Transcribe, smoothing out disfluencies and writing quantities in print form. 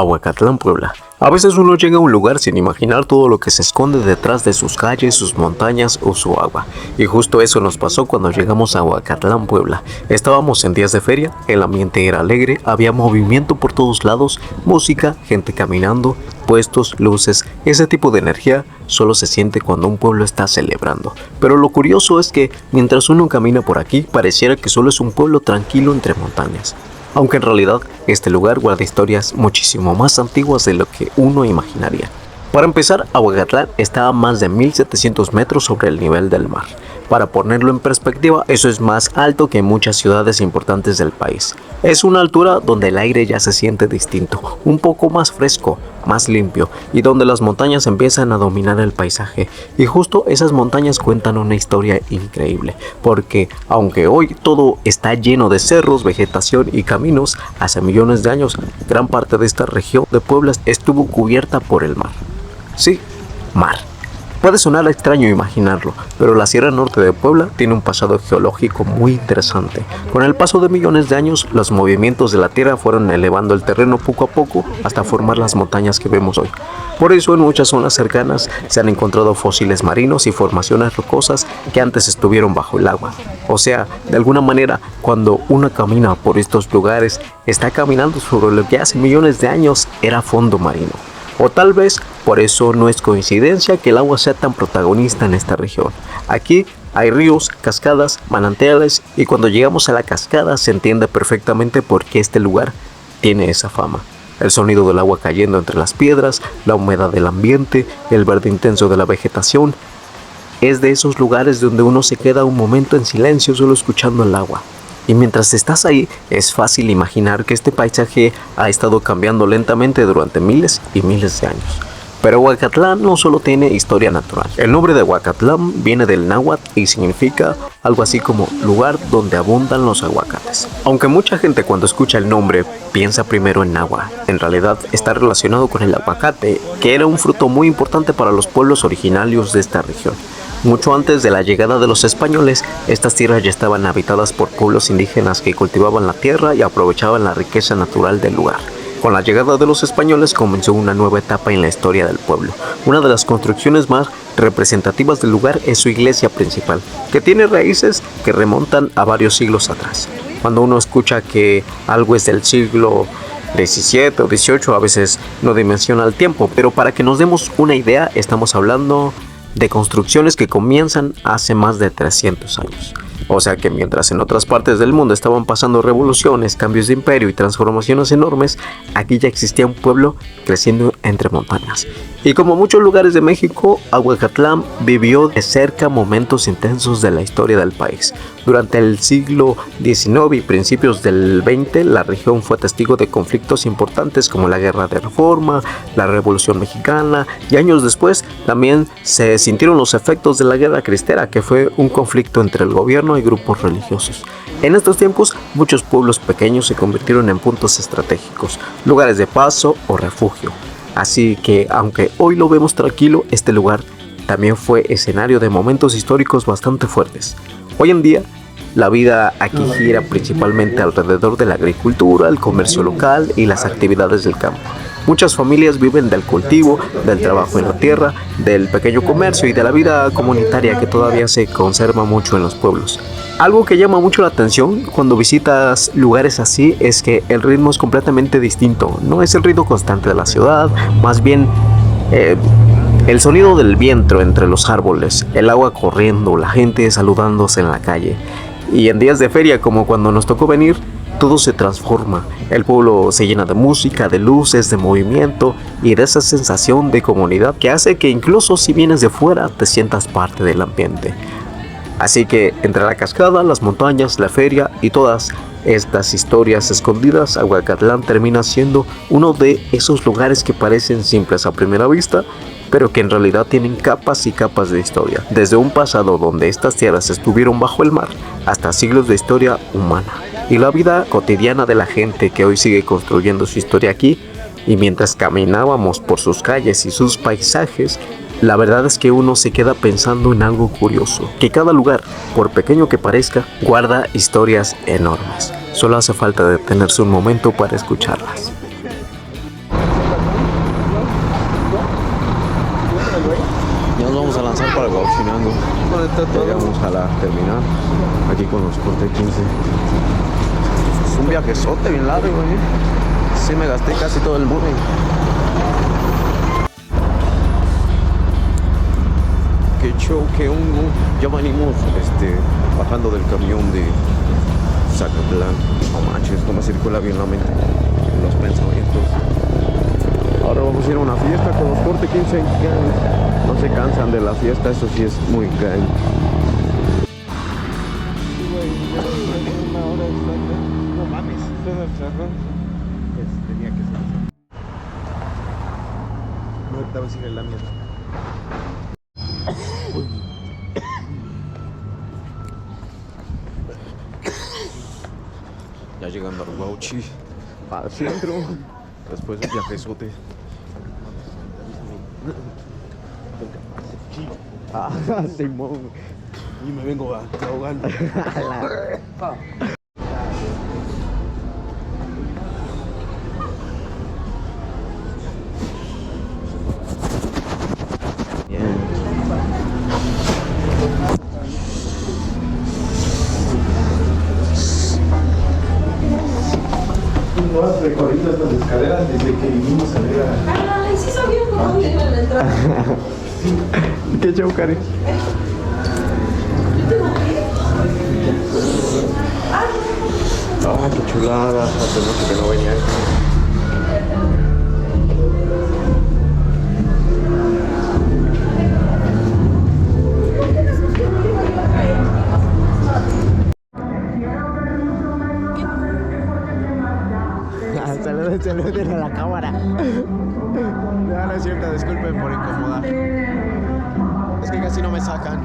Aguacatlán, Puebla. A veces uno llega a un lugar sin imaginar todo lo que se esconde detrás de sus calles, sus montañas o su agua. Y justo eso nos pasó cuando llegamos a Aguacatlán, Puebla. Estábamos en días de feria, el ambiente era alegre, había movimiento por todos lados, música, gente caminando, puestos, luces. Ese tipo de energía solo se siente cuando un pueblo está celebrando. Pero lo curioso es que mientras uno camina por aquí, pareciera que solo es un pueblo tranquilo entre montañas. Aunque en realidad este lugar guarda historias muchísimo más antiguas de lo que uno imaginaría. Para empezar, Aguacatlán está a más de 1700 metros sobre el nivel del mar. Para ponerlo en perspectiva, eso es más alto que muchas ciudades importantes del país. Es una altura donde el aire ya se siente distinto, un poco más fresco, más limpio, y donde las montañas empiezan a dominar el paisaje. Y justo esas montañas cuentan una historia increíble, porque aunque hoy todo está lleno de cerros, vegetación y caminos, hace millones de años, gran parte de esta región de Puebla estuvo cubierta por el mar. Sí, mar. Puede sonar extraño imaginarlo, pero la Sierra Norte de Puebla tiene un pasado geológico muy interesante. Con el paso de millones de años, los movimientos de la Tierra fueron elevando el terreno poco a poco hasta formar las montañas que vemos hoy. Por eso en muchas zonas cercanas se han encontrado fósiles marinos y formaciones rocosas que antes estuvieron bajo el agua. O sea, de alguna manera, cuando uno camina por estos lugares, está caminando sobre lo que hace millones de años era fondo marino. O tal vez por eso no es coincidencia que el agua sea tan protagonista en esta región. Aquí hay ríos, cascadas, manantiales y cuando llegamos a la cascada se entiende perfectamente por qué este lugar tiene esa fama. El sonido del agua cayendo entre las piedras, la humedad del ambiente, el verde intenso de la vegetación. Es de esos lugares donde uno se queda un momento en silencio solo escuchando el agua. Y mientras estás ahí, es fácil imaginar que este paisaje ha estado cambiando lentamente durante miles y miles de años. Pero Aguacatlán no solo tiene historia natural. El nombre de Aguacatlán viene del náhuatl y significa algo así como lugar donde abundan los aguacates. Aunque mucha gente cuando escucha el nombre piensa primero en agua, en realidad está relacionado con el aguacate, que era un fruto muy importante para los pueblos originarios de esta región. Mucho antes de la llegada de los españoles, estas tierras ya estaban habitadas por pueblos indígenas que cultivaban la tierra y aprovechaban la riqueza natural del lugar. Con la llegada de los españoles comenzó una nueva etapa en la historia del pueblo. Una de las construcciones más representativas del lugar es su iglesia principal, que tiene raíces que remontan a varios siglos atrás. Cuando uno escucha que algo es del siglo XVII o XVIII, a veces no dimensiona el tiempo, pero para que nos demos una idea, estamos hablando de construcciones que comienzan hace más de 300 años. O sea que mientras en otras partes del mundo estaban pasando revoluciones, cambios de imperio y transformaciones enormes, aquí ya existía un pueblo creciendo entre montañas. Y como muchos lugares de México, Aguacatlán vivió de cerca momentos intensos de la historia del país. Durante el siglo XIX y principios del XX, la región fue testigo de conflictos importantes como la Guerra de Reforma, la Revolución Mexicana, y años después también se sintieron los efectos de la Guerra Cristera, que fue un conflicto entre el gobierno y grupos religiosos. En estos tiempos, muchos pueblos pequeños se convirtieron en puntos estratégicos, lugares de paso o refugio. Así que, aunque hoy lo vemos tranquilo, este lugar también fue escenario de momentos históricos bastante fuertes. Hoy en día, la vida aquí gira principalmente alrededor de la agricultura, el comercio local y las actividades del campo. Muchas familias viven del cultivo, del trabajo en la tierra, del pequeño comercio y de la vida comunitaria que todavía se conserva mucho en los pueblos. Algo que llama mucho la atención cuando visitas lugares así es que el ritmo es completamente distinto. No es el ritmo constante de la ciudad, más bien el sonido del viento entre los árboles, el agua corriendo, la gente saludándose en la calle. Y en días de feria, como cuando nos tocó venir, todo se transforma. El pueblo se llena de música, de luces, de movimiento y de esa sensación de comunidad que hace que incluso si vienes de fuera te sientas parte del ambiente. Así que entre la cascada, las montañas, la feria y todas estas historias escondidas, Aguacatlán termina siendo uno de esos lugares que parecen simples a primera vista, pero que en realidad tienen capas y capas de historia. Desde un pasado donde estas tierras estuvieron bajo el mar, hasta siglos de historia humana. Y la vida cotidiana de la gente que hoy sigue construyendo su historia aquí. Y mientras caminábamos por sus calles y sus paisajes, la verdad es que uno se queda pensando en algo curioso, que cada lugar, por pequeño que parezca, guarda historias enormes. Solo hace falta detenerse un momento para escucharlas. para Huachinango. Llegamos a la terminal, aquí con los Corte 15. Es un viajezote bien largo, Sí, me gasté casi todo el money. Qué show, qué hongo. Ya venimos bajando del camión de Zacatlán. No manches, cómo circula bien la mente, los pensamientos. Ahora vamos a ir a una fiesta con los Corte 15. No se cansan de la fiesta, eso sí es muy gang. No mames. Tenía que ser. No, ahorita va a seguir la mierda. Ya llegando al Huauchi, al centro, después del viajezote. Ah, Simón. Y me vengo ahogando. No has recorrido estas escaleras desde que vinimos a ver a... Ay, sí sabía cómo llegar a la entrada. ¿Qué show, Karen? Yo tengo que ir. Ah, qué chulada. Hace mucho que no venía. Saluden a la cámara. No es cierto, disculpen por incomodar. Es que casi no me sacan.